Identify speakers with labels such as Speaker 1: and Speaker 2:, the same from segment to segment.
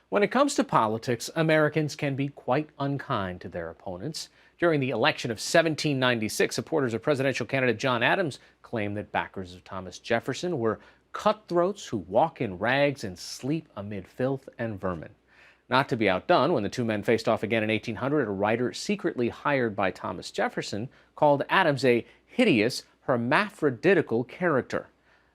Speaker 1: When it comes to politics, Americans can be quite unkind to their opponents. During the election of 1796, supporters of presidential candidate John Adams claimed that backers of Thomas Jefferson were cutthroats who walk in rags and sleep amid filth and vermin. Not to be outdone, when the two men faced off again in 1800, a writer secretly hired by Thomas Jefferson called Adams a hideous, hermaphroditical character.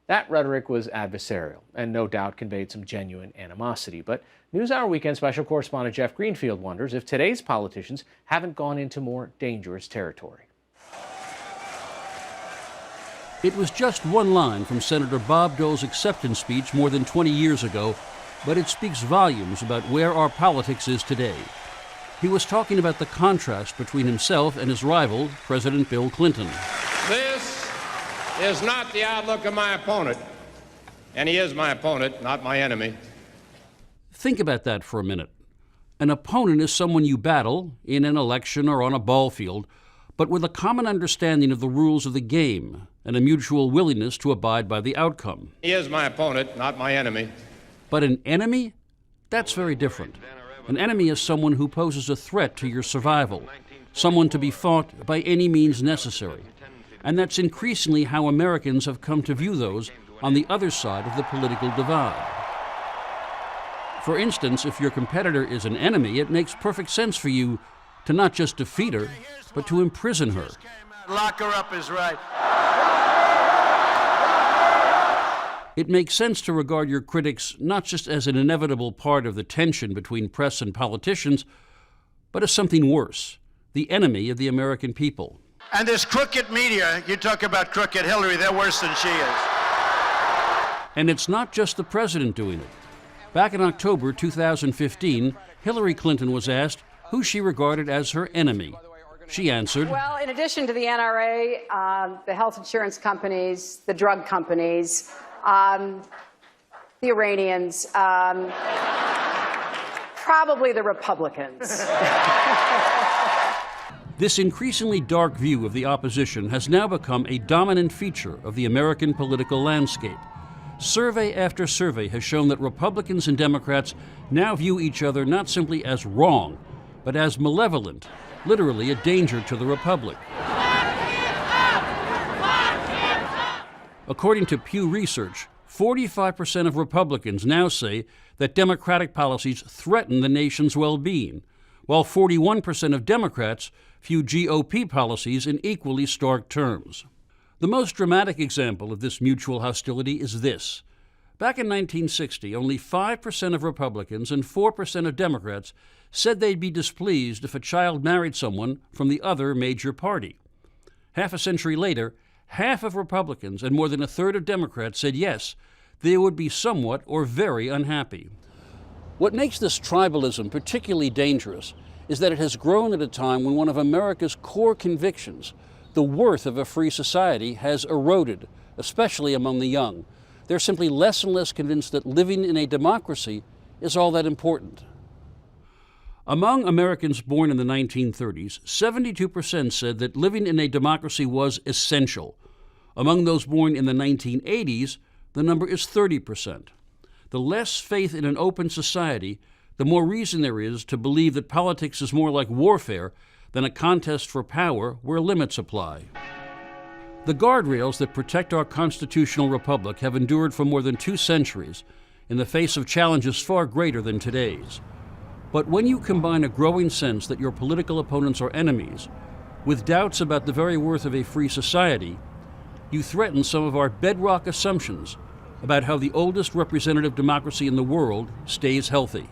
Speaker 1: That rhetoric was adversarial and no doubt conveyed some genuine animosity. But NewsHour Weekend special correspondent Jeff Greenfield wonders if today's politicians haven't gone into more dangerous territory.
Speaker 2: It was just one line from Senator Bob Dole's acceptance speech more than 20 years ago, but it speaks volumes about where our politics is today. He was talking about the contrast between himself and his rival, President Bill Clinton.
Speaker 3: This is not the outlook of my opponent, and he is my opponent, not my enemy.
Speaker 2: Think about that for a minute. An opponent is someone you battle in an election or on a ball field, but with a common understanding of the rules of the game and a mutual willingness to abide by the outcome.
Speaker 3: He is my opponent, not my enemy.
Speaker 2: But an enemy? That's very different. An enemy is someone who poses a threat to your survival, someone to be fought by any means necessary. And that's increasingly how Americans have come to view those on the other side of the political divide. For instance, if your competitor is an enemy, it makes perfect sense for you to not just defeat her, but to imprison her.
Speaker 4: Lock her up is right.
Speaker 2: It makes sense to regard your critics not just as an inevitable part of the tension between press and politicians, but as something worse, the enemy of the American people.
Speaker 4: And this crooked media, you talk about crooked Hillary, they're worse than she is.
Speaker 2: And it's not just the president doing it. Back in October 2015, Hillary Clinton was asked who she regarded as her enemy. She answered,
Speaker 5: well, in addition to the NRA, the health insurance companies, the drug companies, the Iranians, probably the Republicans.
Speaker 2: This increasingly dark view of the opposition has now become a dominant feature of the American political landscape. Survey after survey has shown that Republicans and Democrats now view each other not simply as wrong, but as malevolent, literally a danger to the republic. According to Pew Research, 45% of Republicans now say that Democratic policies threaten the nation's well-being, while 41% of Democrats view GOP policies in equally stark terms. The most dramatic example of this mutual hostility is this. Back in 1960, only 5% of Republicans and 4% of Democrats said they'd be displeased if a child married someone from the other major party. Half a century later, half of Republicans and more than a third of Democrats said yes, they would be somewhat or very unhappy. What makes this tribalism particularly dangerous is that it has grown at a time when one of America's core convictions, the worth of a free society, has eroded, especially among the young. They're simply less and less convinced that living in a democracy is all that important. Among Americans born in the 1930s, 72% said that living in a democracy was essential. Among those born in the 1980s, the number is 30%. The less faith in an open society, the more reason there is to believe that politics is more like warfare than a contest for power where limits apply. The guardrails that protect our constitutional republic have endured for more than 2 centuries in the face of challenges far greater than today's. But when you combine a growing sense that your political opponents are enemies with doubts about the very worth of a free society, you threaten some of our bedrock assumptions about how the oldest representative democracy in the world stays healthy.